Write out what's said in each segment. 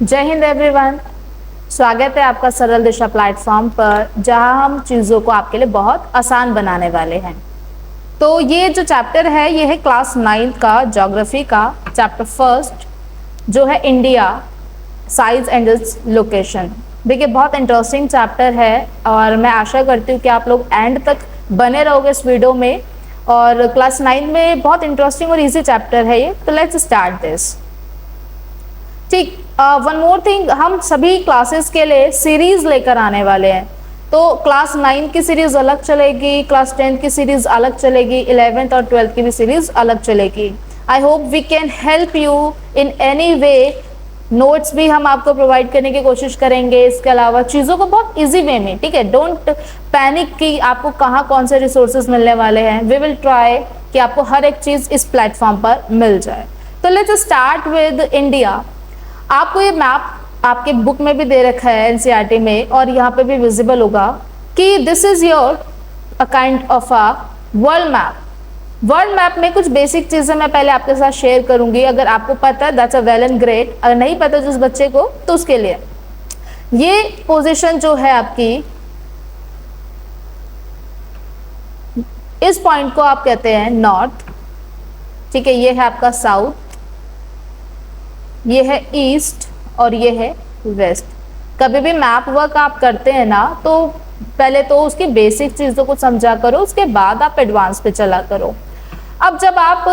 जय हिंद एवरीवन। स्वागत है आपका सरल दिशा प्लेटफॉर्म पर, जहां हम चीज़ों को आपके लिए बहुत आसान बनाने वाले हैं। तो ये जो चैप्टर है ये है क्लास 9 का ज्योग्राफी का चैप्टर फर्स्ट, जो है India size and its location. देखिए बहुत इंटरेस्टिंग चैप्टर है और मैं आशा करती हूँ कि आप लोग एंड तक बने रहोगे इस वीडियो में। और क्लास 9 में बहुत इंटरेस्टिंग और इजी चैप्टर है ये। तो लेट्स स्टार्ट दिस। ठीक, वन मोर थिंग, हम सभी क्लासेस के लिए सीरीज लेकर आने वाले हैं। तो क्लास 9 की सीरीज अलग चलेगी, क्लास 10 की सीरीज अलग चलेगी, 11th और 12th की भी सीरीज अलग चलेगी। I hope we can help you in any way. Notes भी हम आपको प्रोवाइड करने की कोशिश करेंगे। इसके अलावा चीज़ों को बहुत इजी वे में, ठीक है, डोंट पैनिक कि आपको कहाँ कौन से रिसोर्सेज मिलने वाले हैं। वी विल ट्राई कि आपको हर एक चीज़ इस प्लेटफॉर्म पर मिल जाए। तो लेट्स स्टार्ट विद इंडिया। आपको ये मैप आपके बुक में भी दे रखा है एनसीईआरटी में, और यहाँ पे भी विजिबल होगा कि this is your a kind of a world map. World map में कुछ बेसिक चीज़ें मैं पहले आपके साथ शेयर करूंगी। अगर आपको पता है that's a well and great, अगर नहीं पता जिस बच्चे को तो उसके लिए ये पोजीशन जो है आपकी, इस पॉइंट को आप कहते हैं नॉर्थ, ठीक है। ये है आपका साउथ, ये है ईस्ट और ये है वेस्ट। कभी भी मैप वर्क आप करते हैं ना, तो पहले तो उसकी बेसिक चीज़ों को समझा करो, उसके बाद आप एडवांस पे चला करो। अब जब आप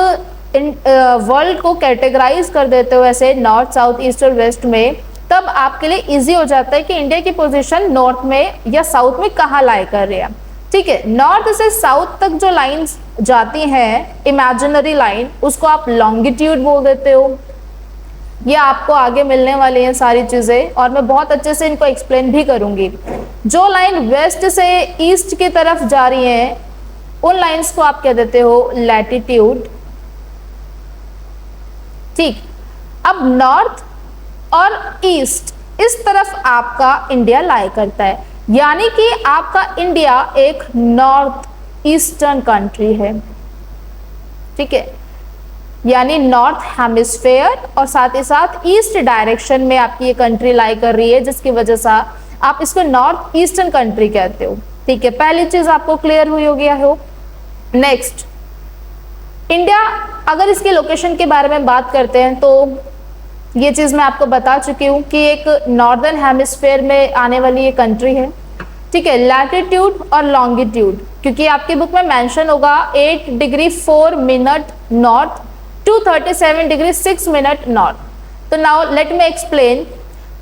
वर्ल्ड को कैटेगराइज कर देते हो ऐसे नॉर्थ, साउथ, ईस्ट और वेस्ट में, तब आपके लिए इजी हो जाता है कि इंडिया की पोजीशन नॉर्थ में या साउथ में कहाँ लाई कर रही है, ठीक है। नॉर्थ से साउथ तक जो लाइंस जाती हैं, इमेजिनरी लाइन, उसको आप लॉन्गिट्यूड बोल देते हो। ये आपको आगे मिलने वाली हैं सारी चीज़ें, और मैं बहुत अच्छे से इनको एक्सप्लेन भी करूंगी। जो लाइन वेस्ट से ईस्ट की तरफ जा रही हैं, उन लाइंस को आप कह देते हो लैटिट्यूड, ठीक। अब नॉर्थ और ईस्ट, इस तरफ आपका इंडिया लाई करता है, यानी कि आपका इंडिया एक नॉर्थ ईस्टर्न कंट्री है, ठीक है। यानी नॉर्थ हेमिस्फेयर और साथ ही साथ ईस्ट डायरेक्शन में आपकी ये कंट्री लाई कर रही है, जिसकी वजह से आप इसको नॉर्थ ईस्टर्न कंट्री कहते हो, ठीक है। पहली चीज आपको क्लियर हुई होगी आई होप। नेक्स्ट, इंडिया, अगर इसकी लोकेशन के बारे में बात करते हैं तो ये चीज मैं आपको बता चुकी हूँ कि एक नॉर्दर्न हेमिस्फेयर में आने वाली ये कंट्री है, ठीक है। लैटिट्यूड और लॉन्गिट्यूड, क्योंकि आपकी बुक में मेंशन होगा 8 degree 4 minute north to 37 degree 6 minute north. तो नाउ लेट मी एक्सप्लेन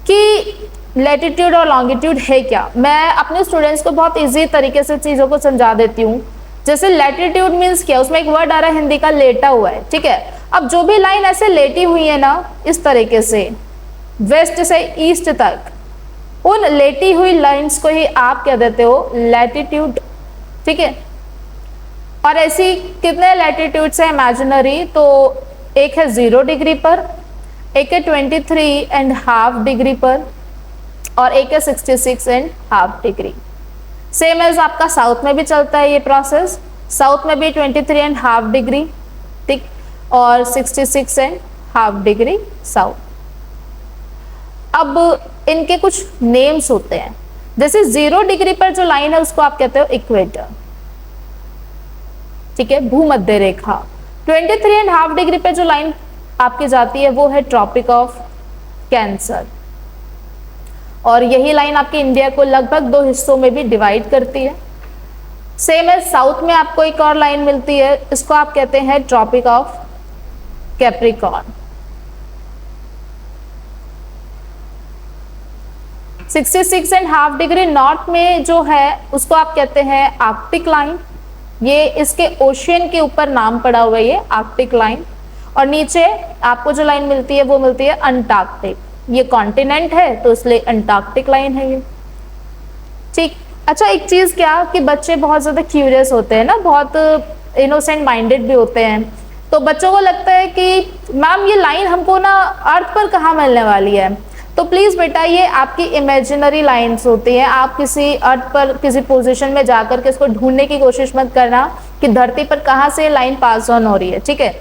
कि लैटिट्यूड और लॉन्गिट्यूड है क्या। मैं अपने स्टूडेंट्स को बहुत इजी तरीके से चीज़ों को समझा देती हूँ। जैसे लैटिट्यूड मीन्स क्या, उसमें एक वर्ड आ रहा है हिंदी का लेटा हुआ है, ठीक है। अब जो भी लाइन ऐसे लेटी हुई है ना, इस तरीके से वेस्ट से ईस्ट तक, उन लेटी हुई लाइन्स को ही आप कह देते हो लैटिट्यूड, ठीक है। और ऐसी कितने लैटिट्यूड्स है इमेजिनरी, तो एक है 0 डिग्री पर, एक है 23.5 डिग्री पर, और एक है 66.5 डिग्री। सेम एज आपका साउथ में भी चलता है ये प्रोसेस। साउथ में भी 23.5 डिग्री, ठीक, और 66.5 डिग्री साउथ। अब इनके कुछ नेम्स होते हैं। जैसे 0 डिग्री पर जो लाइन है उसको आप कहते हो इक्वेटर, ठीक है, भूमध्य रेखा। 23.5 डिग्री पे जो लाइन आपकी जाती है वो है ट्रॉपिक ऑफ कैंसर, और यही लाइन आपके इंडिया को लगभग 2 हिस्सों में भी डिवाइड करती है। सेम है साउथ में आपको एक और लाइन मिलती है, इसको आप कहते हैं tropic of Capricorn. 66.5 degree north में जो है उसको आप कहते हैं आर्कटिक लाइन। ये इसके ओशियन के ऊपर नाम पड़ा हुआ है, ये आर्कटिक लाइन। और नीचे आपको जो लाइन मिलती है वो मिलती है अंटार्कटिक। ये कॉन्टिनेंट है तो इसलिए अंटार्कटिक लाइन है ये, ठीक। अच्छा, एक चीज क्या कि बच्चे बहुत ज्यादा क्यूरियस होते हैं ना, बहुत इनोसेंट माइंडेड भी होते हैं। तो बच्चों को लगता है कि मैम ये लाइन हमको ना अर्थ पर कहाँ मिलने वाली है। तो प्लीज बेटा, ये आपकी इमेजिनरी लाइंस होती हैं। आप किसी अर्थ पर किसी पोजीशन में जाकर के इसको ढूंढने की कोशिश मत करना कि धरती पर कहाँ से लाइन पास ऑन हो रही है, ठीक है।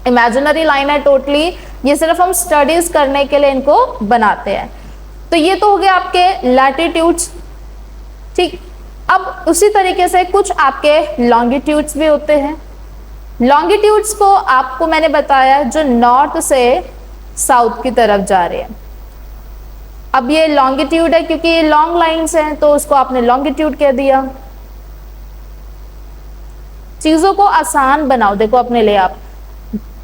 इमेजिनरी लाइन है टोटली, ये सिर्फ हम स्टडीज करने के लिए इनको बनाते हैं। तो ये तो हो गया आपके लैटिट्यूड्स, ठीक। अब उसी तरीके से कुछ आपके लॉन्गिट्यूड्स भी होते हैं। लॉन्गिट्यूड्स को आपको मैंने बताया जो नॉर्थ से साउथ की तरफ जा रहे हैं। अब ये लॉन्गिट्यूड है क्योंकि ये लॉन्ग लाइंस हैं, तो उसको आपने लॉन्गिट्यूड कह दिया। चीजों को आसान बनाओ, देखो अपने लिए आप,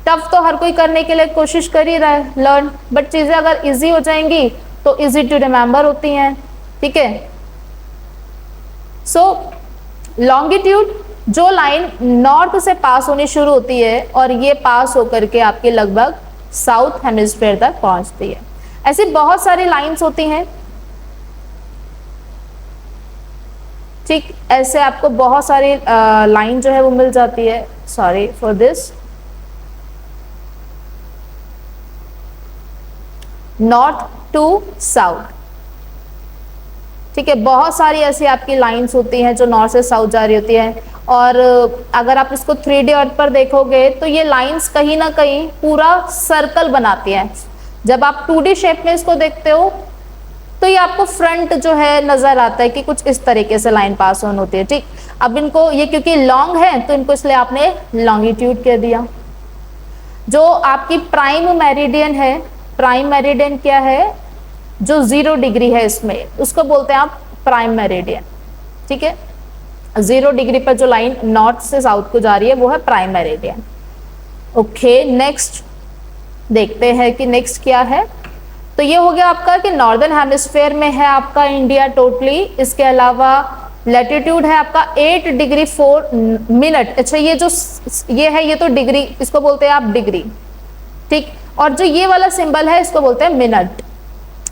टफ तो हर कोई करने के लिए कोशिश कर ही रहा है लर्न, बट चीजें अगर इजी हो जाएंगी तो इजी टू रिमेंबर होती हैं, ठीक है। सो लॉन्गिट्यूड जो लाइन नॉर्थ से पास होनी शुरू होती है और ये पास होकर के आपके लगभग साउथ हेमिस्फीयर तक पहुंचती है। ऐसी बहुत सारी लाइंस होती हैं, ठीक। ऐसे आपको बहुत सारी लाइन जो है वो मिल जाती है। Sorry for this, north to south, ठीक है। बहुत सारी ऐसी आपकी लाइंस होती हैं जो नॉर्थ से साउथ जा रही होती है। और अगर आप इसको 3D अर्थ पर देखोगे तो ये लाइंस कहीं ना कहीं पूरा सर्कल बनाती हैं। जब आप 2D शेप में इसको देखते हो तो ये आपको फ्रंट जो है नजर आता है कि कुछ इस तरीके से लाइन पास ऑन होती है, ठीक। अब इनको ये क्योंकि लॉन्ग है तो इनको इसलिए आपने लॉन्गिट्यूड कह दिया। जो आपकी प्राइम मेरिडियन है, प्राइम मेरिडियन क्या है, जो 0 डिग्री है इसमें, उसको बोलते हैं आप प्राइम मेरिडियन, ठीक है। 0 डिग्री पर जो लाइन नॉर्थ से साउथ को जा रही है वो है प्राइम मेरिडियन। ओके, नेक्स्ट देखते हैं कि नेक्स्ट क्या है। तो ये हो गया आपका कि नॉर्दर्न हेमिस्फीयर में है आपका इंडिया टोटली। इसके अलावा लैटिट्यूड है आपका 8 डिग्री 4 मिनट। अच्छा, ये जो ये है ये तो डिग्री, इसको बोलते हैं आप डिग्री, ठीक। और जो ये वाला सिंबल है इसको बोलते हैं मिनट।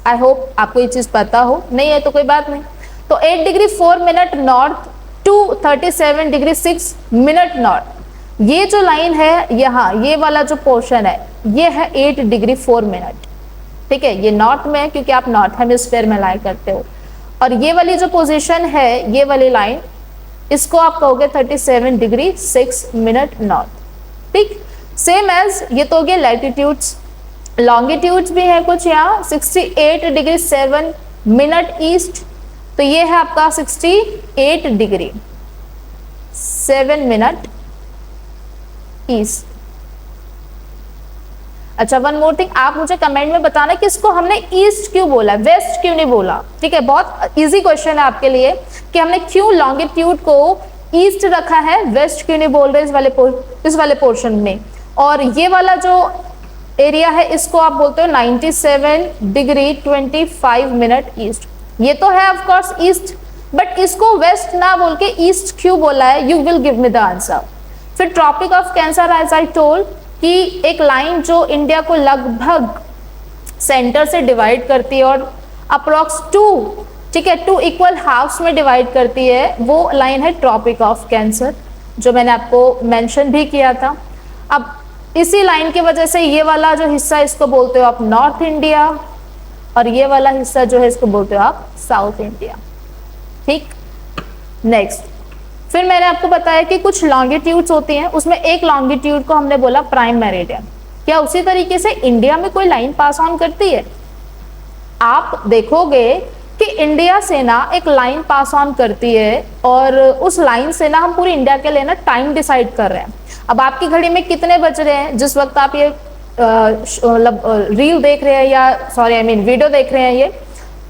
आई होप आपको ये चीज पता हो, नहीं है तो कोई बात नहीं। तो 8 degree 4 minute north to 37 degree 6 minute north. ये जो लाइन है यहाँ, ये वाला जो पोर्शन है ये है 8 डिग्री 4 मिनट, ठीक है। ये नॉर्थ में है क्योंकि आप नॉर्थ हेमिस्फीयर में लाई करते हो। और ये वाली जो पोजीशन है, ये वाली लाइन, इसको आप कहोगे 37 डिग्री 6 मिनट नॉर्थ, ठीक। सेम एज ये तो हो गया लैटिट्यूड्स। लॉन्गिट्यूड्स भी है कुछ यहाँ 68 डिग्री 7 मिनट ईस्ट, तो ये है आपका 68 डिग्री 7 मिनट ईस्ट। अच्छा, वन मोर थिंग, आप मुझे कमेंट में बताना कि इसको हमने ईस्ट क्यों बोला, वेस्ट क्यों नहीं बोला, ठीक है। बहुत इजी क्वेश्चन है आपके लिए कि हमने क्यों लॉन्गिट्यूड को ईस्ट रखा है, वेस्ट क्यों नहीं बोल रहे इस वाले पोर्शन में। और ये वाला जो एरिया है इसको आप बोलते हो 97 डिग्री 25 मिनट ईस्ट। ये तो है ऑफ कोर्स ईस्ट, बट इसको वेस्ट ना बोल के ईस्ट क्यों बोला है, you will give me the answer. फिर Tropic of Cancer, as I told, कि एक लाइन जो इंडिया को लगभग सेंटर से डिवाइड करती है और अप्रोक्स 2, ठीक है, 2 इक्वल हाफ्स में डिवाइड करती है, वो लाइन है ट्रॉपिक ऑफ कैंसर, जो मैंने आपको मेंशन भी किया था। अब इसी लाइन की वजह से ये वाला जो हिस्सा इसको बोलते हो आप नॉर्थ इंडिया, और ये वाला हिस्सा जो है इसको बोलते हो आप साउथ इंडिया, ठीक। नेक्स्ट, फिर मैंने आपको बताया कि कुछ लॉन्गिट्यूड्स होती हैं, उसमें एक लॉन्गिट्यूड को हमने बोला प्राइम मेरिडियन। क्या उसी तरीके से इंडिया में कोई लाइन पास ऑन करती है? आप देखोगे कि इंडिया से ना एक लाइन पास ऑन करती है और उस लाइन से ना हम पूरी इंडिया के लिए ना टाइम डिसाइड कर रहे हैं। अब आपकी घड़ी में कितने बज रहे हैं जिस वक्त आप ये मतलब रील देख रहे हैं या सॉरी आई मीन वीडियो देख रहे हैं ये,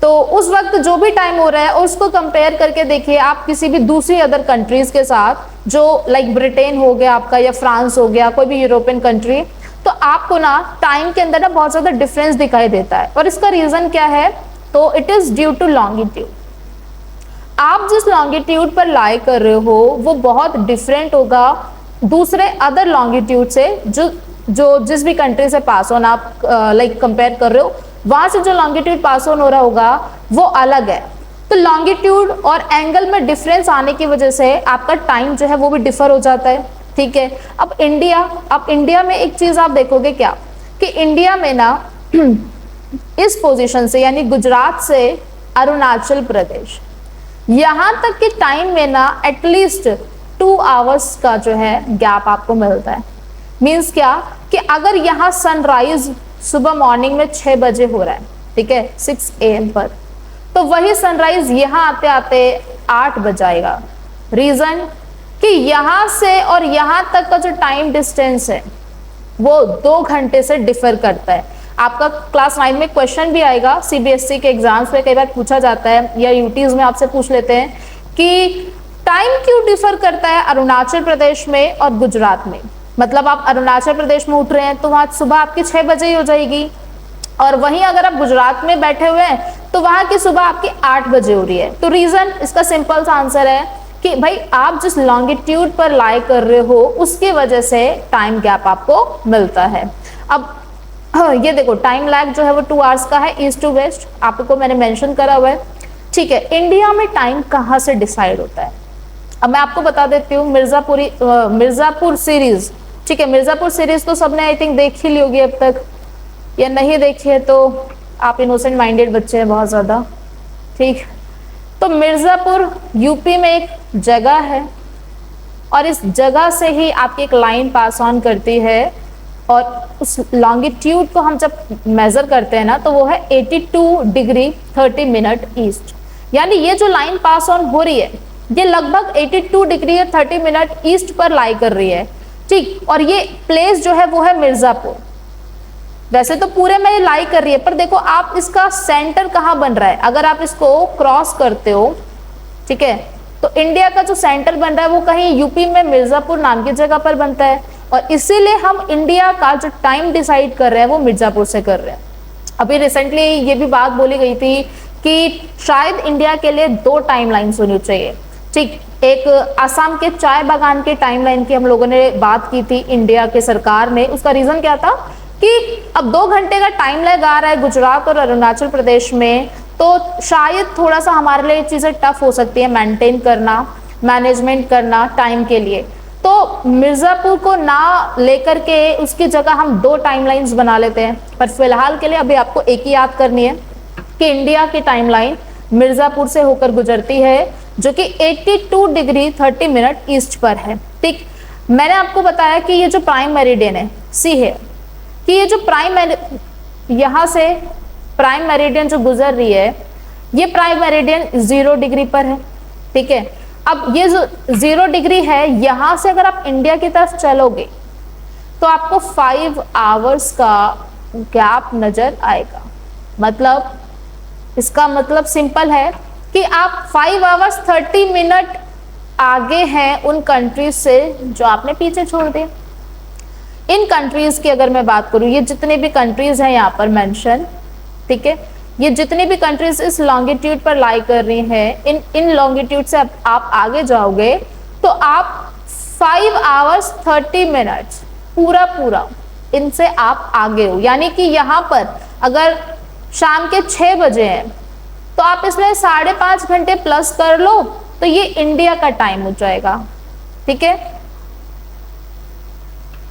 तो उस वक्त जो भी टाइम हो रहा है उसको कंपेयर करके देखिए आप किसी भी दूसरी अदर कंट्रीज के साथ, जो लाइक ब्रिटेन हो गया आपका या फ्रांस हो गया, कोई भी यूरोपियन कंट्री, तो आपको ना टाइम के अंदर ना बहुत ज्यादा डिफरेंस दिखाई देता है। और इसका रीजन क्या है? तो it is due to longitude. आप जिस लॉन्गिट्यूड पर लाई कर रहे हो वो बहुत डिफरेंट होगा दूसरे अदर लॉन्गिट्यूड से, जो जिस भी कंट्री से पास ऑन आप लाइक कंपेयर कर रहे हो, वहां से जो लॉन्गिट्यूड पास ऑन हो रहा होगा वो अलग है। तो लॉन्गिट्यूड और एंगल में डिफरेंस आने की वजह से आपका टाइम जो है वो भी डिफर हो जाता है, ठीक है। अब इंडिया में एक चीज आप देखोगे क्या कि इंडिया में ना इस पोजीशन से यानी गुजरात से अरुणाचल प्रदेश यहां तक के टाइम में ना एटलीस्ट 2 आवर्स का जो है गैप आपको मिलता है। मीन्स क्या कि अगर यहाँ सनराइज सुबह मॉर्निंग में 6 बजे हो रहा है, ठीक है, 6 AM पर, तो वही सनराइज यहाँ आते आते 8 बज जाएगा। रीजन कि यहाँ से और यहाँ तक का जो टाइम डिस्टेंस है वो 2 घंटे से डिफर करता है। आपका क्लास 9 में क्वेश्चन भी आएगा, CBSE के एग्जाम्स में कई बार पूछा जाता है, या यूटीज में आपसे पूछ लेते हैं कि टाइम क्यों डिफर करता है अरुणाचल प्रदेश में और गुजरात में। मतलब आप अरुणाचल प्रदेश में उठ रहे हैं तो वहां सुबह आपकी 6 बजे ही हो जाएगी, और वहीं अगर आप गुजरात में बैठे हुए हैं तो वहां की सुबह आपकी 8 बजे हो रही है। तो रीजन, इसका सिंपल सा आंसर है कि भाई आप जिस लॉन्गिट्यूड पर लाई कर रहे हो उसकी वजह से टाइम गैप आपको मिलता है। अब ये देखो टाइम लैग जो है वो 2 आवर्स का है, ईस्ट टू वेस्ट, आपको मैंने मेंशन करा हुआ है, ठीक है। इंडिया में टाइम कहाँ से डिसाइड होता है, अब मैं आपको बता देती हूँ। मिर्जापुर सीरीज, ठीक है, मिर्जापुर सीरीज तो सबने आई थिंक देख ही ली होगी अब तक, या नहीं देखी है तो आप इनोसेंट माइंडेड बच्चे हैं बहुत ज्यादा, ठीक। तो मिर्जापुर यूपी में एक जगह है, और इस जगह से ही आपकी एक लाइन पास ऑन करती है, और उस लॉन्गिट्यूड को हम जब मेजर करते हैं ना तो वो है 82 डिग्री 30 मिनट ईस्ट। यानी ये जो लाइन पास ऑन हो रही है ये लगभग 82 डिग्री और 30 मिनट ईस्ट पर लाई कर रही है, ठीक। और ये प्लेस जो है वो है मिर्जापुर। वैसे तो पूरे में ये लाई कर रही है, पर देखो आप इसका सेंटर कहाँ बन रहा है, अगर आप इसको क्रॉस करते हो, ठीक है, तो इंडिया का जो सेंटर बन रहा है वो कहीं यूपी में मिर्जापुर नाम की जगह पर बनता है, और इसीलिए हम इंडिया का जो टाइम डिसाइड कर रहे हैं वो मिर्जापुर से कर रहे हैं। अभी रिसेंटली ये भी बात बोली गई थी कि शायद इंडिया के लिए 2 टाइमलाइंस होनी चाहिए, ठीक। एक असम के चाय बागान के टाइमलाइन की हम लोगों ने बात की थी इंडिया के सरकार ने, उसका रीजन क्या था कि अब 2 घंटे का टाइम लैग आ रहा है गुजरात और अरुणाचल प्रदेश में, तो शायद थोड़ा सा हमारे लिए चीजें टफ हो सकती है मेंटेन करना, मैनेजमेंट करना टाइम के लिए। तो मिर्जापुर को ना लेकर के उसकी जगह हम 2 टाइमलाइंस बना लेते हैं, पर फिलहाल के लिए अभी आपको एक ही याद करनी है कि इंडिया की टाइमलाइन मिर्जापुर से होकर गुजरती है, जो कि 82 डिग्री 30 मिनट ईस्ट पर है, ठीक। मैंने आपको बताया कि ये जो प्राइम मेरिडियन है, सी है कि ये जो यहाँ से प्राइम मेरिडियन जो गुजर रही है, ये प्राइम मेरिडियन 0 डिग्री पर है, ठीक है। अब ये जो 0 डिग्री है, यहां से अगर आप इंडिया की तरफ चलोगे तो आपको 5 आवर्स का गैप नजर आएगा। मतलब इसका मतलब सिंपल है कि आप 5 आवर्स 30 मिनट आगे हैं उन कंट्रीज से जो आपने पीछे छोड़ दिए। इन कंट्रीज की अगर मैं बात करूं, ये जितने भी कंट्रीज हैं यहाँ पर मेंशन, ठीक है, ये जितनी भी कंट्रीज इस लॉन्गिट्यूड पर लाई कर रही हैं, इन लॉन्गिट्यूड से आप आगे जाओगे तो आप 5 आवर्स 30 मिनट्स पूरा इनसे आप आगे हो। यानी कि यहाँ पर अगर शाम के 6 बजे हैं तो आप इसमें 5.5 घंटे प्लस कर लो तो ये इंडिया का टाइम हो जाएगा, ठीक है।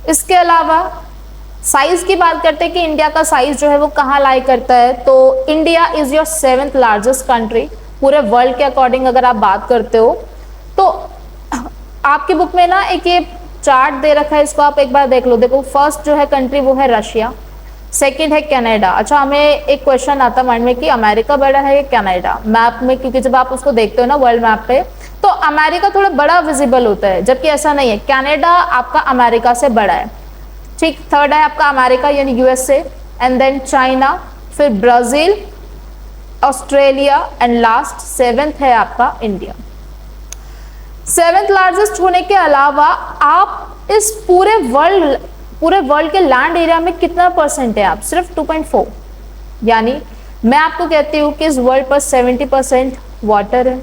इसके अलावा साइज की बात करते हैं कि इंडिया का साइज जो है वो कहाँ लाई करता है, तो India is your 7th largest country पूरे वर्ल्ड के अकॉर्डिंग अगर आप बात करते हो। तो आपकी बुक में ना एक ये चार्ट दे रखा है, इसको आप एक बार देख लो। देखो फर्स्ट जो है कंट्री वो है रशिया, सेकंड है कनाडा। अच्छा, हमें एक क्वेश्चन आता माइंड में कि अमेरिका बड़ा है या कनाडा मैप में, क्योंकि जब आप उसको देखते हो ना वर्ल्ड मैप पे तो अमेरिका थोड़ा बड़ा विजिबल होता है, जबकि ऐसा नहीं है, कनाडा आपका अमेरिका से बड़ा है, ठीक। थर्ड है आपका अमेरिका यानी यूएसए, एंड देन चाइना, फिर Brazil, Australia, and last 7th है आपका इंडिया। 7th लार्जेस्ट होने के अलावा आप इस पूरे वर्ल्ड के लैंड एरिया में कितना परसेंट है, आप सिर्फ 2.4। यानी मैं आपको कहती हूँ कि इस वर्ल्ड पर 70% वाटर है,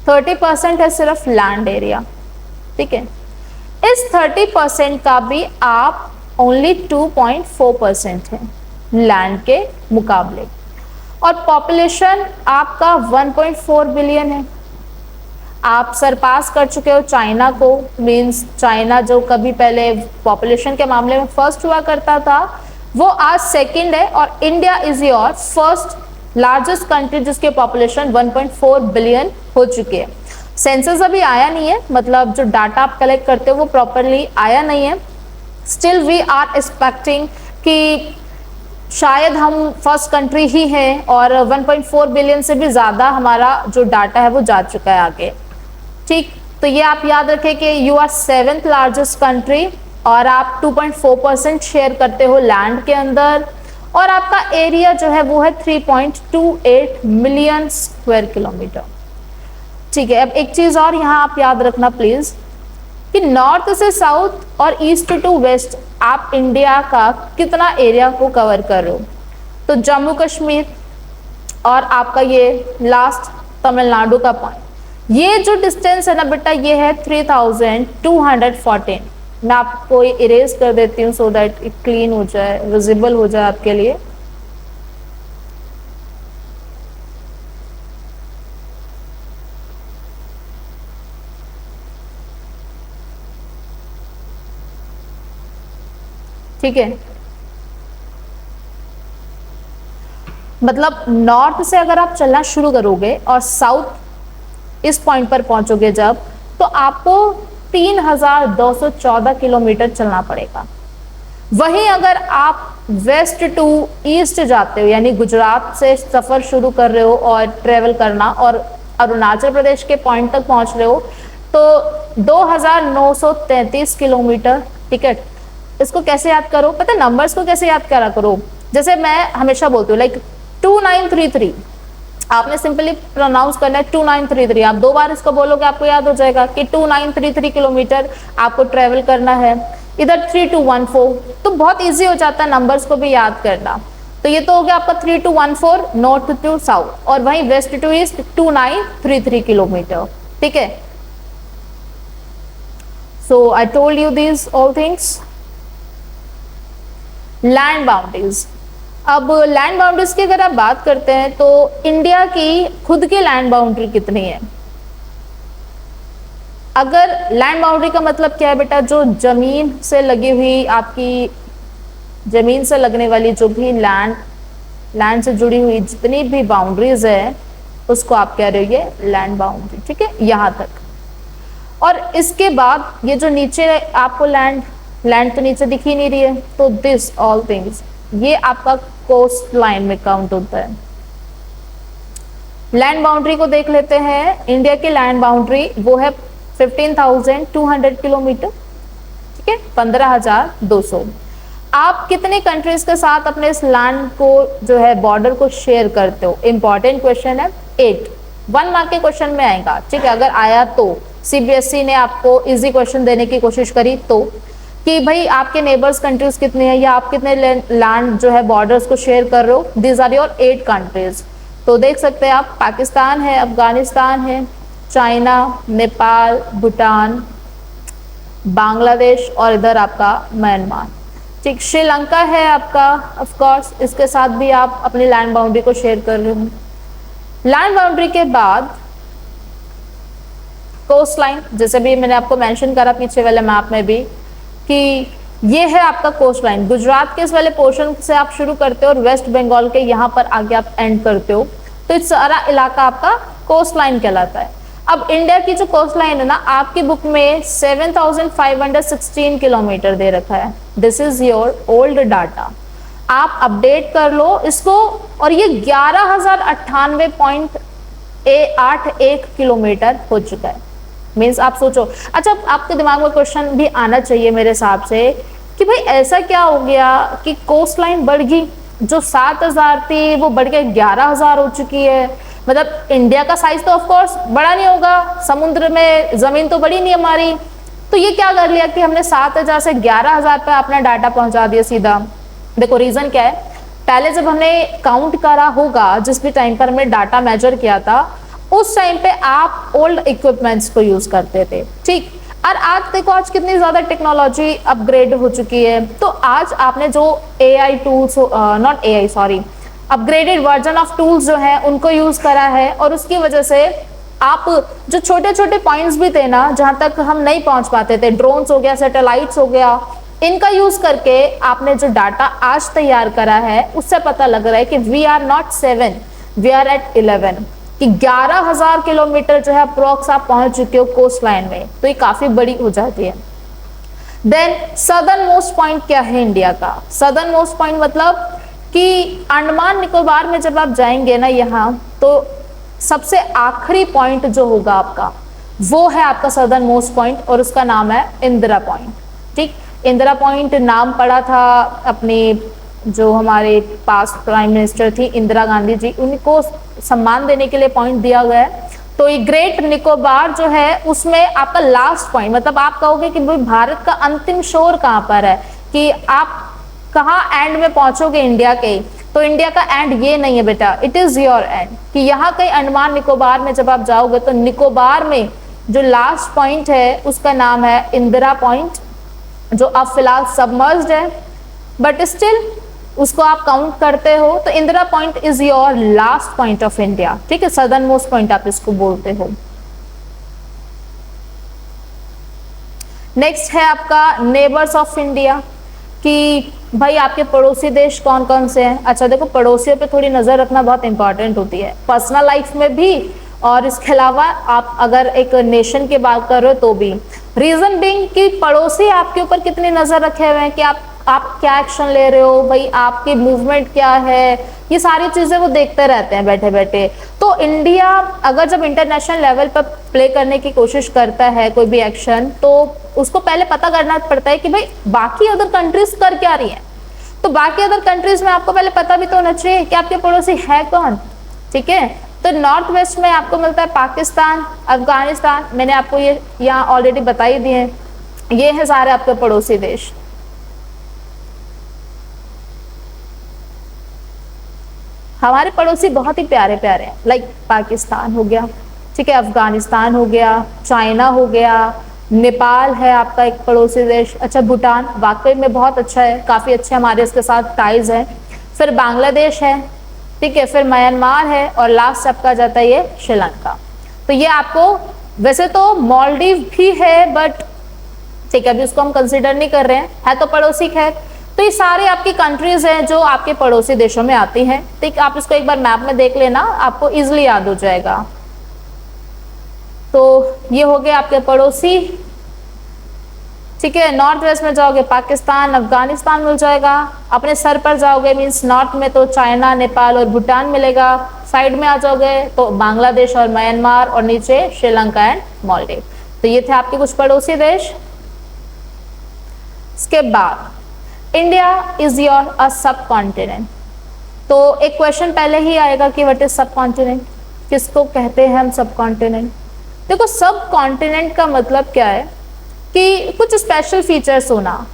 30% है सिर्फ लैंड एरिया, ठीक है। इस 30% का भी आप ओनली 2.4% है लैंड के मुकाबले, और पॉपुलेशन आपका 1.4 बिलियन है। आप सरपास कर चुके हो चाइना को, मींस चाइना जो कभी पहले पॉपुलेशन के मामले में फर्स्ट हुआ करता था वो आज सेकंड है, और India is your first largest country जिसके पॉपुलेशन 1.4 बिलियन हो चुकी है। सेंसस अभी आया नहीं है, मतलब जो डाटा आप कलेक्ट करते हो वो प्रॉपरली आया नहीं है, स्टिल वी आर एक्सपेक्टिंग कि शायद हम फर्स्ट कंट्री ही हैं और 1.4 बिलियन से भी ज़्यादा हमारा जो डाटा है वो जा चुका है आगे। ठीक, तो ये आप याद रखें कि you are 7th largest country और आप 2.4% शेयर करते हो लैंड के अंदर और आपका एरिया जो है वो है 3.28 मिलियन स्क्वायर किलोमीटर। ठीक है, अब एक चीज़ और यहाँ आप याद रखना प्लीज़ कि नॉर्थ से साउथ और ईस्ट टू वेस्ट आप इंडिया का कितना एरिया को कवर कर रहे हो। तो जम्मू कश्मीर और आपका ये लास्ट तमिलनाडु का पॉइंट, ये जो डिस्टेंस है ना बेटा ये है 3214। मैं आपको इरेज कर देती हूँ सो दैट इट क्लीन हो जाए, विजिबल हो जाए आपके लिए। ठीक है, मतलब नॉर्थ से अगर आप चलना शुरू करोगे और साउथ इस पॉइंट पर पहुंचोगे जब, तो आपको 3214 किलोमीटर चलना पड़ेगा। वहीं अगर आप वेस्ट टू ईस्ट जाते हो यानी गुजरात से सफर शुरू कर रहे हो और ट्रेवल करना और अरुणाचल प्रदेश के पॉइंट तक पहुंच रहे हो तो 2933 किलोमीटर। ठीक है, इसको कैसे याद करो, पता है नंबर्स को कैसे याद करा करो। जैसे मैं हमेशा बोलती हूँ लाइक 2933, आपने सिंपली प्रोनाउंस करना है 2933। आप 2 बार इसको बोलोगे आपको याद हो जाएगा कि 2933 किलोमीटर आपको ट्रेवल करना है। इधर 3214, तो बहुत इजी हो जाता है नंबर्स को भी याद करना। तो ये तो हो गया आपका 3214 नॉर्थ टू साउथ और वहीं वेस्ट टू ईस्ट 2933 किलोमीटर। ठीक है, so I told you this all things. Land boundaries, अब लैंड बाउंड्रीज की अगर आप बात करते हैं तो इंडिया की खुद की लैंड बाउंड्री कितनी है। अगर लैंड बाउंड्री का मतलब क्या है बेटा, जो जमीन से लगी हुई आपकी जमीन से लगने वाली जो भी लैंड से जुड़ी हुई जितनी भी बाउंड्रीज है उसको आप कह रहे हो ये लैंड बाउंड्री। ठीक है, यहां तक। और इसके बाद ये जो नीचे आपको लैंड तो नीचे दिख ही नहीं रही है, तो दिस ऑल थिंग्स ये आपका कोस्ट लाइन में काउंट होता है। लैंड बाउंड्री को देख लेते हैं। इंडिया की लैंड बाउंड्री वो है 15,200 किलोमीटर। ठीक है, 15,200। आप कितने कंट्रीज के साथ अपने इस लैंड को जो है बॉर्डर को शेयर करते हो, इंपॉर्टेंट क्वेश्चन है। 8 1 मार्क के क्वेश्चन में आएगा। ठीक है, अगर आया तो सीबीएसई ने आपको इजी क्वेश्चन देने की कोशिश करी तो कि भाई आपके नेबर्स कंट्रीज कितने हैं या आप कितने लैंड जो है बॉर्डर्स को शेयर कर रहे हो। These are your 8 countries. तो देख सकते हैं आप, पाकिस्तान है, अफगानिस्तान है, चाइना, नेपाल, भूटान, बांग्लादेश और इधर आपका म्यांमार। ठीक, श्रीलंका है आपका, ऑफ कोर्स इसके साथ भी आप अपनी लैंड बाउंड्री को शेयर कर रहे हो। लैंड बाउंड्री के बाद कोस्ट लाइन, जैसे भी मैंने आपको मेंशन करा पीछे वाले मैप में भी कि ये है आपका कोस्ट लाइन। गुजरात के इस वाले पोर्शन से आप शुरू करते हो और वेस्ट बंगाल के यहाँ पर आगे आप एंड करते हो, तो इस सारा इलाका आपका कोस्ट लाइन कहलाता है। अब इंडिया की जो कोस्ट लाइन है ना, आपकी बुक में 7,516 किलोमीटर दे रखा है। This is your old data, आप अपडेट कर लो इसको। और ये 11,098.81 किलोमीटर हो चुका है। मीन्स आप सोचो, अच्छा आपके दिमाग में क्वेश्चन भी आना चाहिए मेरे हिसाब से कि भाई ऐसा क्या हो गया कि कोस्ट लाइन बढ़ गई, जो 7,000 थी वो बढ़ के 11,000 हो चुकी है। मतलब इंडिया का साइज तो ऑफ कोर्स बड़ा नहीं होगा, समुद्र में जमीन तो बड़ी नहीं हमारी, तो ये क्या कर लिया कि हमने 7,000 से 11,000 पे अपना डाटा पहुंचा दिया सीधा। देखो रीजन क्या है, पहले जब हमने काउंट करा होगा, जिस भी टाइम पर हमने डाटा मेजर किया था, उस टाइम पे आप ओल्ड इक्विपमेंट्स को यूज करते थे। ठीक, और आज देखो आज कितनी ज्यादा टेक्नोलॉजी अपग्रेड हो चुकी है। तो आज आपने जो AI tools, not AI sorry, upgraded version of tools जो है उनको यूज करा है, और उसकी वजह से आप जो छोटे छोटे पॉइंट्स भी थे ना जहां तक हम नहीं पहुंच पाते थे, ड्रोन्स हो गया, सैटेलाइट्स हो गया, इनका यूज करके आपने जो डाटा आज तैयार करा है उससे पता लग रहा है कि we are not 7, we are at 11, कि 11,000 किलोमीटर जो है अप्रोक्स आप पहुंच चुके हो कोस्ट लाइन में। तो ये काफी बड़ी हो जाती है। देन सदर्न मोस्ट पॉइंट क्या है इंडिया का? सदर्न मोस्ट पॉइंट मतलब कि अंडमान निकोबार में जब आप जाएंगे ना यहाँ, तो सबसे आखिरी पॉइंट जो होगा आपका, वो है आपका सदर्न मोस्ट पॉइंट, और उसका नाम है इंदिरा पॉइंट। ठीक, इंदिरा पॉइंट नाम पड़ा था अपने जो हमारे पास्ट प्राइम मिनिस्टर थी इंदिरा गांधी जी, उनको सम्मान देने के लिए पॉइंट दिया गया है। तो ये ग्रेट निकोबार जो है उसमें आपका लास्ट पॉइंट, मतलब आप कहोगे कि भाई भारत का अंतिम शोर कहाँ पर है, कि आप कहाँ एंड में पहुंचोगे इंडिया के, तो इंडिया का एंड ये नहीं है बेटा, इट इज योर एंड, कि यहाँ कहीं अंडमान निकोबार में जब आप जाओगे तो निकोबार में जो लास्ट पॉइंट है उसका नाम है इंदिरा पॉइंट, जो अब फिलहाल सबमर्ज्ड है, बट स्टिल उसको आप काउंट करते हो, तो Indira point is your last point of India. ठीक है, सदर्न मोस्ट पॉइंट आप इसको बोलते हो। नेक्स्ट है आपका नेबर्स ऑफ इंडिया, कि भाई आपके पड़ोसी देश कौन कौन से हैं। अच्छा देखो, पड़ोसियों पे थोड़ी नजर रखना बहुत इंपॉर्टेंट होती है, पर्सनल लाइफ में भी, और इसके अलावा आप अगर एक नेशन की बात कर रहे हो तो भी। रीजन बीइंग कि पड़ोसी आपके ऊपर कितनी नजर रखे हुए हैं, कि आप क्या एक्शन ले रहे हो, भाई आपकी मूवमेंट क्या है, ये सारी चीजें वो देखते रहते हैं बैठे बैठे। तो इंडिया अगर जब इंटरनेशनल लेवल पर प्ले करने की कोशिश करता है कोई भी एक्शन, तो उसको पहले पता करना पड़ता है कि भाई बाकी अदर कंट्रीज कर क्या रही है। तो बाकी अदर कंट्रीज में आपको पहले पता भी तो होना चाहिए कि आपके पड़ोसी है कौन। ठीक है, तो नॉर्थ वेस्ट में आपको मिलता है पाकिस्तान, अफगानिस्तान, मैंने आपको ये यहाँ ऑलरेडी बता ही दिए, ये है सारे आपके पड़ोसी देश। हमारे पड़ोसी बहुत ही प्यारे प्यारे हैं, लाइक पाकिस्तान हो गया, ठीक है, अफगानिस्तान हो गया, चाइना हो गया, नेपाल है आपका एक पड़ोसी देश। अच्छा, भूटान वाकई में बहुत अच्छा है, काफी अच्छे हमारे इसके साथ टाइज है। फिर बांग्लादेश है, ठीक है, फिर म्यांमार है, और लास्ट आपका जाता है ये श्रीलंका। तो ये आपको, वैसे तो मालदीव भी है बट ठीक है अभी उसको हम कंसिडर नहीं कर रहे हैं, है तो पड़ोसी खैर। तो ये सारे आपकी कंट्रीज हैं जो आपके पड़ोसी देशों में आती हैं। ठीक, आप इसको एक बार मैप में देख लेना, आपको इजिली याद हो जाएगा। तो ये हो गए आपके पड़ोसी। ठीक है, नॉर्थ वेस्ट में जाओगे पाकिस्तान, अफगानिस्तान मिल जाएगा। अपने सर पर जाओगे मीन्स नॉर्थ में तो चाइना, नेपाल और भूटान मिलेगा। साइड में आ जाओगे तो बांग्लादेश और म्यांमार, और नीचे श्रीलंका एंड मालदीव। तो ये थे आपके कुछ पड़ोसी देश। इसके बाद इंडिया इज योर अ सब कॉन्टिनेंट। तो एक क्वेश्चन पहले ही आएगा कि व्हाट इज सब कॉन्टिनेंट, किसको कहते हैं हम सब कॉन्टिनेंट। देखो, सब कॉन्टिनेंट का मतलब क्या है कि कुछ स्पेशल फीचर्स होना।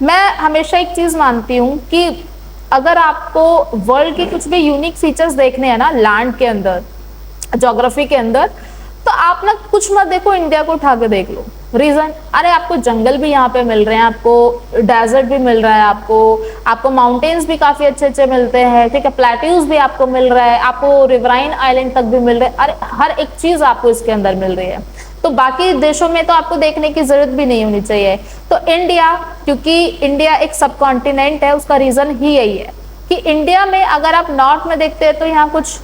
मैं हमेशा एक चीज मानती हूँ कि अगर आपको वर्ल्ड के कुछ भी यूनिक फीचर्स देखने हैं ना लैंड के अंदर, ज्योग्राफी के अंदर, तो आप ना कुछ मत देखो, इंडिया को उठा के देख लो। रीजन, अरे आपको जंगल भी यहाँ पे मिल रहे हैं, आपको डेजर्ट भी मिल रहा है, आपको माउंटेन्स भी काफी अच्छे अच्छे मिलते हैं। ठीक है, प्लेट्यूज भी आपको मिल रहा है, आपको रिवराइन आइलैंड तक भी मिल रहे हैं। अरे हर एक चीज आपको इसके अंदर मिल रही है। तो बाकी देशों में तो आपको देखने की जरूरत भी नहीं होनी चाहिए। तो इंडिया, क्योंकि इंडिया एक सब कॉन्टिनेंट है, उसका रीजन ही यही है कि इंडिया में अगर आप नॉर्थ में देखते हैं तो यहाँ कुछ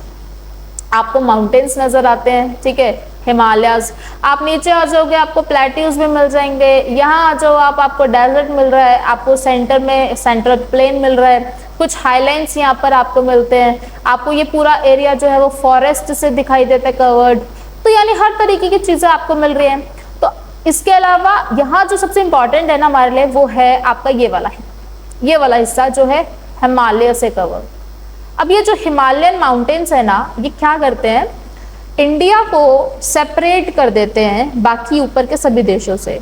आपको माउंटेन्स नजर आते हैं। ठीक है, हिमालयस। आप नीचे आ जाओगे आपको प्लेट्यूज भी मिल जाएंगे। यहाँ आ जाओ आपको डेजर्ट मिल रहा है, आपको सेंटर में सेंट्रल प्लेन मिल रहा है, कुछ हाईलैंड्स यहाँ पर आपको मिलते हैं। आपको ये पूरा एरिया जो है वो फॉरेस्ट से दिखाई देता है, कवर्ड। तो यानी हर तरीके की चीजें आपको मिल रही हैं। तो इसके अलावा यहाँ जो सबसे इंपॉर्टेंट है ना हमारे लिए, वो है आपका ये वाला हिस्सा जो है हिमालय से कवर। अब ये जो हिमालयन माउंटेन्स है ना, ये क्या करते हैं, इंडिया को सेपरेट कर देते हैं बाकी ऊपर के सभी देशों से।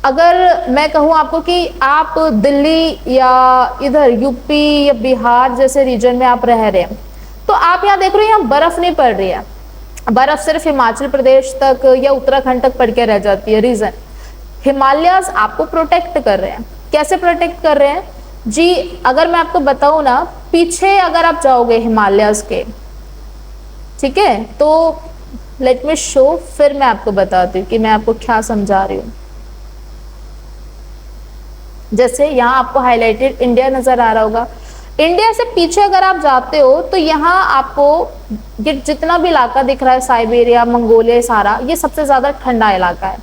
अगर मैं कहूँ आपको कि आप दिल्ली या इधर यूपी या बिहार जैसे रीजन में आप रह रहे हैं, तो आप यहाँ देख रहे हो यहाँ बर्फ नहीं पड़ रही है। बर्फ सिर्फ हिमाचल प्रदेश तक या उत्तराखंड तक पड़ के रह जाती है। रीजन, हिमालयस आपको प्रोटेक्ट कर रहे हैं। कैसे प्रोटेक्ट कर रहे हैं जी, अगर मैं आपको बताऊं ना, पीछे अगर आप जाओगे हिमालयस के, ठीक है, तो लेट मी शो, फिर मैं आपको बताती हूँ कि मैं आपको क्या समझा रही हूँ। जैसे यहाँ आपको हाईलाइटेड इंडिया नजर आ रहा होगा। इंडिया से पीछे अगर आप जाते हो तो यहाँ आपको जितना भी इलाका दिख रहा है, साइबेरिया, मंगोलिया, सारा ये सबसे ज्यादा ठंडा इलाका है।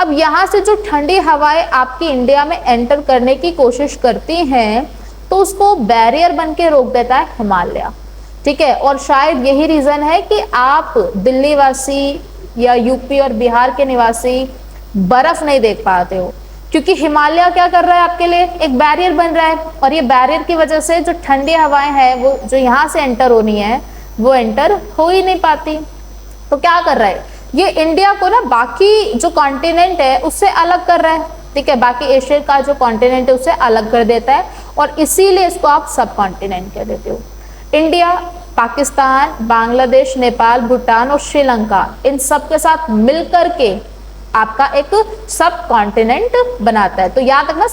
अब यहाँ से जो ठंडी हवाएं आपकी इंडिया में एंटर करने की कोशिश करती हैं, तो उसको बैरियर बन के रोक देता है हिमालय। ठीक है, और शायद यही रीजन है कि आप दिल्ली वासी या यूपी और बिहार के निवासी बर्फ नहीं देख पाते हो, क्योंकि हिमालय क्या कर रहा है आपके लिए, एक बैरियर बन रहा है, और ये बैरियर की वजह से जो ठंडी हवाएं हैं वो जो यहाँ से एंटर होनी है वो एंटर हो ही नहीं पाती। तो क्या कर रहा है ये, इंडिया को ना बाकी जो कॉन्टिनेंट है उससे अलग कर रहा है। ठीक है, बाकी एशिया का जो कॉन्टिनेंट है उससे अलग कर देता है, और इसीलिए इसको आप सब कॉन्टिनेंट कह देते हो। इंडिया, पाकिस्तान, बांग्लादेश, नेपाल, भूटान और श्रीलंका, इन सब के साथ मिलकर के आपका एक सब कॉन्टिनेंट बनाता है। तो याद रखना,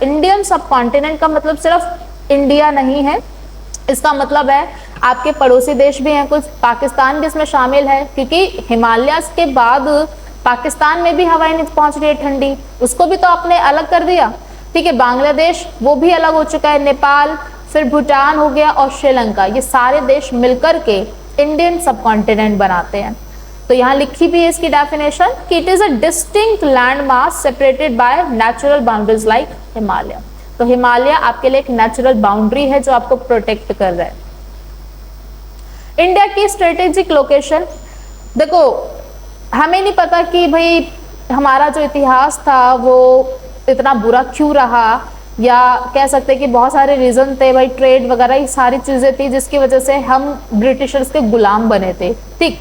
इंडियन सब कॉन्टिनेंट का मतलब सिर्फ इंडिया नहीं है, इसका मतलब है आपके पड़ोसी देश भी हैं कुछ, पाकिस्तान भी इसमें शामिल है, क्योंकि हिमालय के बाद पाकिस्तान में भी हवाएं नहीं पहुंच रही है ठंडी, उसको भी तो आपने अलग कर दिया। ठीक है, बांग्लादेश वो भी अलग हो चुका है, नेपाल, फिर भूटान हो गया और श्रीलंका, ये सारे देश मिलकर के इंडियन सब कॉन्टिनेंट बनाते हैं। तो यहाँ लिखी भी है इसकी डेफिनेशन कि it is a distinct land mass separated by natural boundaries like Himalaya. तो हिमालय आपके लिए एक नेचुरल बाउंड्री है जो आपको प्रोटेक्ट कर रहा है। इंडिया की स्ट्रेटेजिक लोकेशन, देखो हमें नहीं पता कि भाई हमारा जो इतिहास था वो इतना बुरा क्यों रहा, या कह सकते हैं कि बहुत सारे रीजन थे भाई, ट्रेड वगैरह ये सारी चीजें थी जिसकी वजह से हम ब्रिटिशर्स के गुलाम बने थे। ठीक,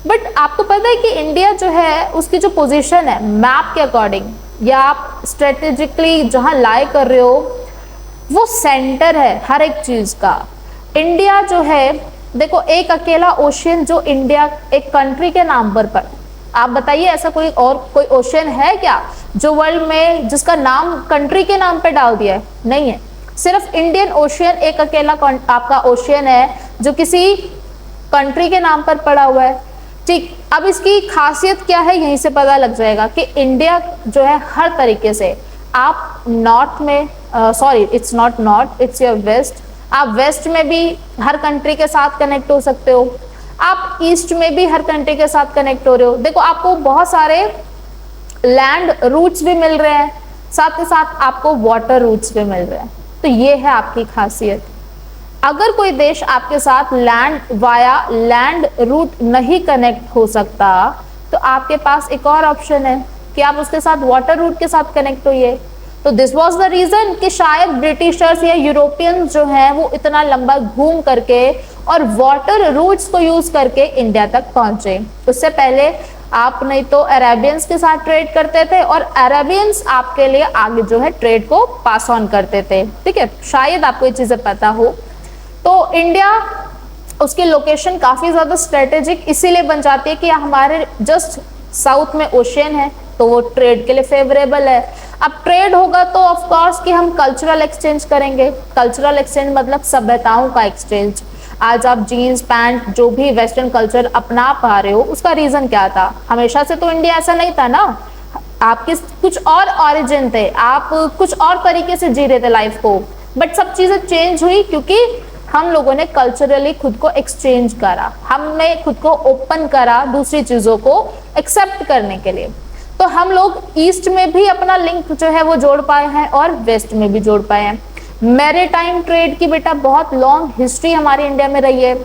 बट आपको पता है कि इंडिया जो है उसकी जो पोजीशन है मैप के अकॉर्डिंग, या आप स्ट्रेटेजिकली जहां लाई कर रहे हो वो सेंटर है हर एक चीज का। इंडिया जो है, देखो एक अकेला ओशियन जो इंडिया एक कंट्री के नाम पर आप बताइए ऐसा कोई और कोई ओशियन है क्या जो वर्ल्ड में जिसका नाम कंट्री के नाम पे डाल दिया है? नहीं है, सिर्फ इंडियन ओशियन एक अकेला आपका ओशियन है जो किसी कंट्री के नाम पर पड़ा हुआ है। ठीक, अब इसकी खासियत क्या है यहीं से पता लग जाएगा कि इंडिया जो है हर तरीके से, आप नॉर्थ में sorry it's not north, it's your west, आप वेस्ट में भी हर कंट्री के साथ कनेक्ट हो सकते हो, आप ईस्ट में भी हर कंट्री के साथ कनेक्ट हो रहे हो। देखो आपको बहुत सारे लैंड रूट्स भी मिल रहे हैं, साथ ही साथ आपको वाटर रूट्स भी मिल रहे हैं। तो ये है आपकी खासियत। अगर कोई देश आपके साथ लैंड रूट नहीं कनेक्ट हो सकता तो आपके पास एक और ऑप्शन है कि आप उसके साथ वाटर रूट के साथ कनेक्ट होइए। तो दिस वाज द रीजन कि शायद ब्रिटिशर्स या यूरोपियंस जो हैं वो इतना लंबा घूम करके और वाटर रूट्स को यूज करके इंडिया तक पहुंचे। उससे पहले आप नहीं तो अरेबियंस के साथ ट्रेड करते थे और अरेबियंस आपके लिए आगे जो है ट्रेड को पास ऑन करते थे। ठीक है, शायद आपको ये चीजें पता हो। तो इंडिया उसकी लोकेशन काफी ज्यादा स्ट्रेटेजिक इसीलिए बन जाती है कि हमारे जस्ट साउथ में ओशियन है, तो वो ट्रेड के लिए फेवरेबल है। अब ट्रेड होगा तो ऑफ कोर्स कि हम कल्चरल एक्सचेंज करेंगे। कल्चरल एक्सचेंज मतलब सभ्यताओं का एक्सचेंज। आज आप जीन्स पैंट जो भी वेस्टर्न कल्चर अपना पा रहे हो उसका रीजन क्या था? हमेशा से तो इंडिया ऐसा नहीं था ना, आपके कुछ और ओरिजिन थे, आप कुछ और तरीके से जी रहे थे लाइफ को, बट सब चीजें चेंज हुई क्योंकि हम लोगों ने कल्चरली खुद को एक्सचेंज करा, हमने खुद को ओपन करा दूसरी चीजों को एक्सेप्ट करने के लिए। तो हम लोग ईस्ट में भी अपना लिंक जो है वो जोड़ पाए हैं और वेस्ट में भी जोड़ पाए हैं। मैरीटाइम ट्रेड की बेटा बहुत लॉन्ग हिस्ट्री हमारे इंडिया में रही है।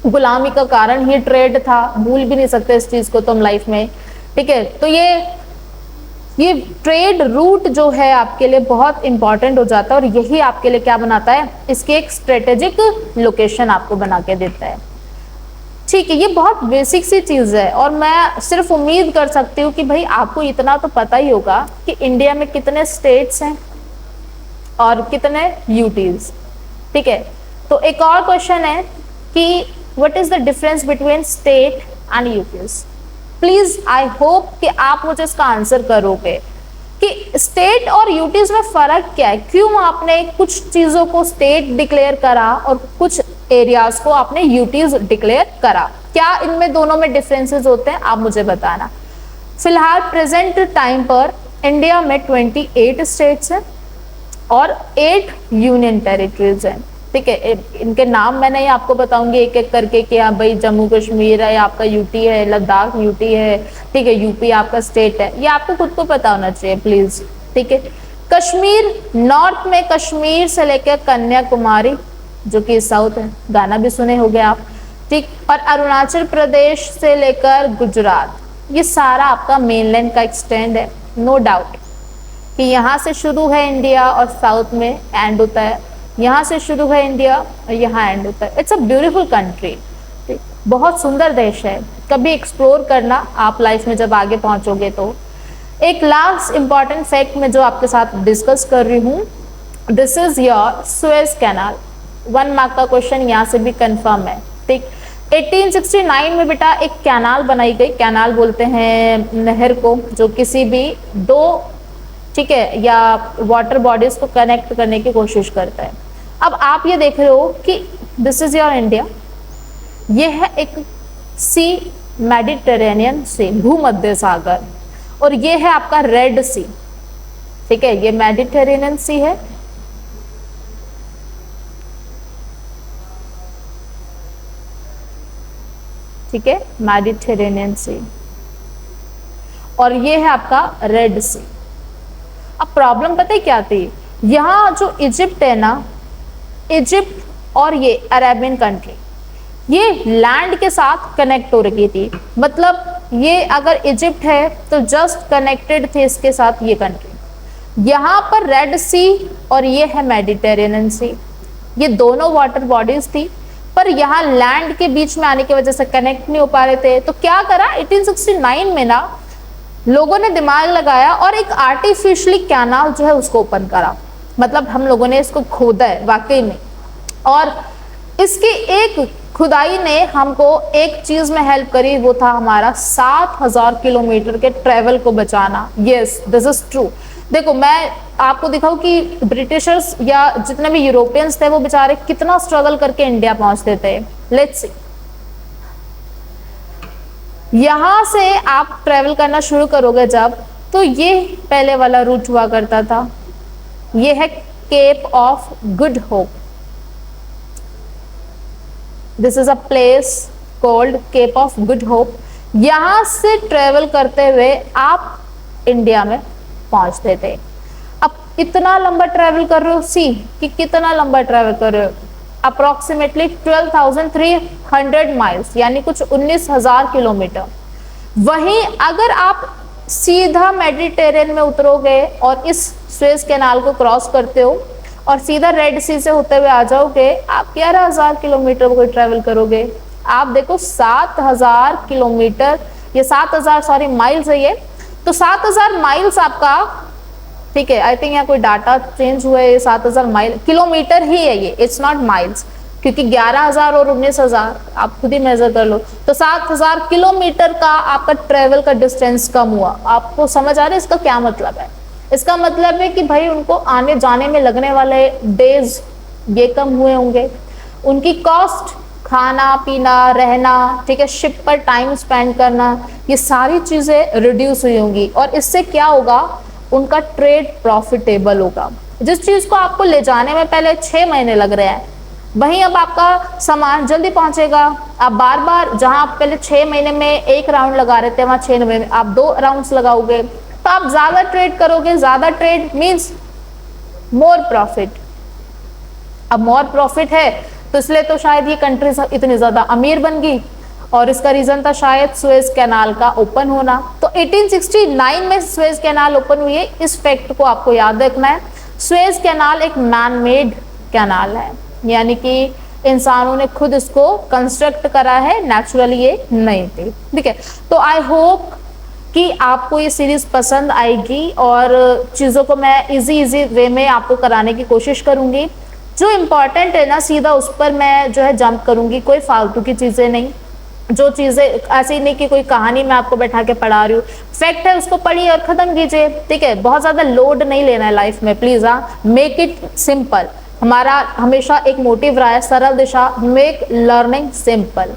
गुलामी का कारण ही ट्रेड था, भूल भी नहीं सकते इस चीज को तुम लाइफ में। ठीक है, तो ये ट्रेड रूट जो है आपके लिए बहुत इंपॉर्टेंट हो जाता है और यही आपके लिए क्या बनाता है, इसकी एक स्ट्रेटेजिक लोकेशन आपको बना के देता है। ठीक है, ये बहुत बेसिक सी चीज है और मैं सिर्फ उम्मीद कर सकती हूँ कि भाई आपको इतना तो पता ही होगा कि इंडिया में कितने स्टेट्स हैं और कितने यूटीज। ठीक है, तो एक और क्वेश्चन है कि what is the difference between state and UTs. Please I hope कि आप मुझे इसका आंसर करोगे कि स्टेट और यूटीज में फर्क क्या है, क्यों आपने कुछ चीजों को स्टेट डिक्लेयर करा और कुछ एरियाज को आपने यूटीज डिक्लेयर करा, क्या इनमें दोनों में डिफरेंसेस होते हैं, आप मुझे बताना। फिलहाल प्रेजेंट टाइम पर इंडिया में 28 स्टेट्स हैं और 8 यूनियन टेरिटरीज हैं। ठीक है, इनके नाम मैं नहीं आपको बताऊंगी एक एक करके कि हाँ भाई जम्मू कश्मीर है, आपका यूटी है, लद्दाख यूटी है, ठीक है, यूपी आपका स्टेट है, ये आपको खुद को पता होना चाहिए प्लीज। ठीक है, कश्मीर नॉर्थ में कश्मीर से लेकर कन्याकुमारी जो कि साउथ है, गाना भी सुने होंगे आप, ठीक, और अरुणाचल प्रदेश से लेकर गुजरात, ये सारा आपका मेनलैंड का एक्सटेंड है। नो डाउट कि यहाँ से शुरू है इंडिया और साउथ में एंड होता है, यहाँ से शुरू है इंडिया और यहाँ एंड होता है। इट्स अ ब्यूटीफुल कंट्री, बहुत सुंदर देश है, कभी एक्सप्लोर करना आप लाइफ में जब आगे पहुंचोगे तो। एक लास्ट इंपॉर्टेंट फैक्ट में जो आपके साथ डिस्कस कर रही हूँ, this is your Suez canal. 1 mark का क्वेश्चन यहाँ से भी कंफर्म है। ठीक, 1869 में बेटा एक कैनाल बनाई गई, कैनाल बोलते हैं नहर को जो किसी भी दो, ठीक है, या वाटर बॉडीज को कनेक्ट करने की कोशिश करता है। अब आप ये देख रहे हो कि दिस इज योर इंडिया, ये है एक सी, मेडिटेरेनियन सी, भूमध्य सागर, और ये है आपका रेड सी। ठीक है, ये मेडिटेरेनियन सी है, ठीक है, मेडिटेरेनियन सी, और ये है आपका रेड सी। अब प्रॉब्लम पता है क्या थी, यहाँ जो इजिप्ट है ना, इजिप्ट और ये अरेबियन कंट्री, ये लैंड के साथ कनेक्ट हो रखी थी। मतलब ये अगर इजिप्ट है तो जस्ट कनेक्टेड थे इसके साथ ये कंट्री। यहाँ पर रेड सी और ये है मेडिटेरेनियन सी, ये दोनों वाटर बॉडीज थी, पर यहाँ लैंड के बीच में आने की वजह से कनेक्ट नहीं हो पा रहे थे। तो क्या करा 1869 में ना लोगों ने दिमाग लगाया और एक आर्टिफिशियली कैनाल जो है उसको ओपन करा। मतलब हम लोगों ने इसको खोदा है वाकई में, और इसकी एक खुदाई ने हमको एक चीज में हेल्प करी, वो था हमारा 7000 किलोमीटर के ट्रेवल को बचाना। Yes, this is true. देखो मैं आपको दिखाऊं कि ब्रिटिशर्स या जितने भी यूरोपियंस थे वो बेचारे कितना स्ट्रगल करके इंडिया पहुंचते थे। लेट्स सी, यहां से आप ट्रेवल करना शुरू करोगे जब, तो ये पहले वाला रूट हुआ करता था, ये है Cape of Good Hope. This is a place called Cape of Good Hope. यहां से ट्रेवल करते हुए आप इंडिया में पहुंचते थे। अब इतना लंबा ट्रेवल कर रहे हो, सी कि कितना लंबा ट्रेवल कर रहे हो, अप्रोक्सीमेटली 12,300 माइल्स, यानी कुछ 19,000 किलोमीटर। वहीं अगर आप सीधा मेडिटेरियन में उतरोगे और इस सुएज कैनाल को क्रॉस करते हो और सीधा रेड सी से होते हुए आ जाओगे, आप 11,000 किलोमीटर को ट्रेवल करोगे। आप देखो 7,000 किलोमीटर, ये 7,000 सॉरी माइल्स है ये, तो 7,000 माइल्स आपका, ठीक है, आई थिंक यहाँ कोई डाटा चेंज हुआ है, 7,000 माइल किलोमीटर ही है ये, इट्स नॉट माइल्स, क्योंकि 11,000 और 19,000 आप खुद ही मेजर कर लो, तो 7,000 किलोमीटर का आपका ट्रेवल का डिस्टेंस कम हुआ। आपको समझ आ रहा है इसका क्या मतलब है? इसका मतलब है कि भाई उनको आने जाने में लगने वाले डेज ये कम हुए होंगे, उनकी कॉस्ट, खाना पीना रहना, ठीक है, शिप पर टाइम स्पेंड करना, ये सारी चीजें रिड्यूस हुई होंगी, और इससे क्या होगा, उनका ट्रेड प्रॉफिटेबल होगा। जिस चीज को आपको ले जाने में पहले 6 महीने लग रहे हैं, वहीं अब आपका सामान जल्दी पहुंचेगा। आप बार बार जहां आप पहले 6 महीने में एक राउंड लगा रहे थे, वहां 6 महीने में आप 2 राउंड्स लगाओगे, तो आप ज्यादा ट्रेड करोगे। ज्यादा ट्रेड मीन्स मोर प्रॉफिट। अब मोर प्रॉफिट है तो इसलिए तो शायद ये कंट्री इतनी ज्यादा अमीर बन गई, और इसका रीजन था शायद सुएज कैनाल का ओपन होना। तो 1869 में सुएज कैनाल ओपन हुई है, इस फैक्ट को आपको याद रखना है। सुएज कैनाल एक मैन मेड कैनाल है, यानी कि इंसानों ने खुद इसको कंस्ट्रक्ट करा है, नेचुरली ये नहीं थी। ठीक है, तो आई होप कि आपको ये सीरीज पसंद आएगी, और चीज़ों को मैं इजी वे में आपको कराने की कोशिश करूंगी। जो इम्पोर्टेंट है ना, सीधा उस पर मैं जो है जंप करूंगी, कोई फालतू की चीज़ें नहीं। जो चीज़ें ऐसी नहीं कि कोई कहानी मैं आपको बैठा के पढ़ा रही हूँ, फैक्ट है उसको पढ़िए और ख़त्म कीजिए। ठीक है, बहुत ज़्यादा लोड नहीं लेना है लाइफ में, प्लीज़। हाँ, मेक इट सिंपल। हमारा हमेशा एक मोटिव रहा है सरल दिशा, मेक लर्निंग सिंपल।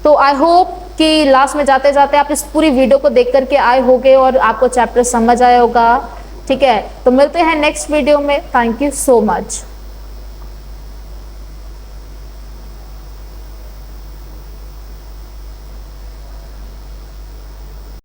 तो आई होप कि लास्ट में जाते जाते आप इस पूरी वीडियो को देख करके आए होगे और आपको चैप्टर समझ आया होगा। ठीक है, तो मिलते हैं नेक्स्ट वीडियो में। Thank you so much.